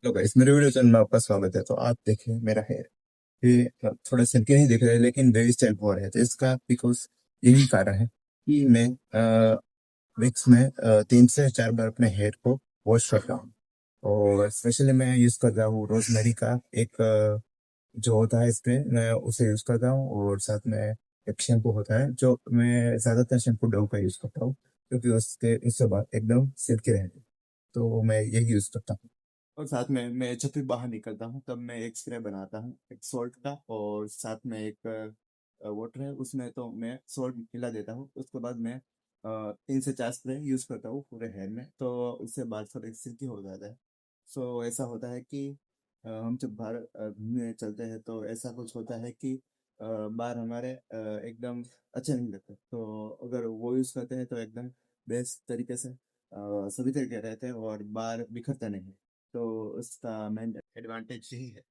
Hello guys, मेरे video channel में आपका स्वागत है। तो आप देखिए मेरा हेयर ये थोड़ा सिल्की नहीं दिख रहा है, लेकिन वेवी स्टाइल हो रहा है। तो इसका बिकॉज यही कारण है कि मैं वीक्स में 3 से 4 बार अपने हेयर को वॉश करता हूँ। और स्पेशली मैं यूज करता हूँ रोजमेरी का एक जो होता है स्प्रे, मैं उसे यूज करता हूँ। और साथ में एक शैम्पू होता है, जो मैं ज्यादातर शैम्पू डव का यूज करता हूँ, क्योंकि उससे बाल एकदम सिल्की रहते हैं। तो मैं यही यूज करता हूँ। और साथ में मैं जब भी बाहर निकलता हूँ तब मैं एक स्प्रे बनाता हूँ, एक सॉल्ट का, और साथ में एक वाटर है, उसमें तो मैं सॉल्ट मिला देता हूँ। उसके बाद मैं 3 से 4 स्प्रे यूज करता हूँ पूरे हेयर में, तो उससे बाल थोड़े सिल्की हो जाता है। सो ऐसा होता है कि हम जब बाहर घूमने चलते हैं तो ऐसा कुछ होता है कि बाल हमारे एकदम अच्छे नहीं लगते। तो अगर वो यूज करते हैं तो एकदम बेस्ट तरीके से सभी तरीके रहते हैं और बाल बिखरता नहीं है। तो उसका मेन एडवांटेज यही है।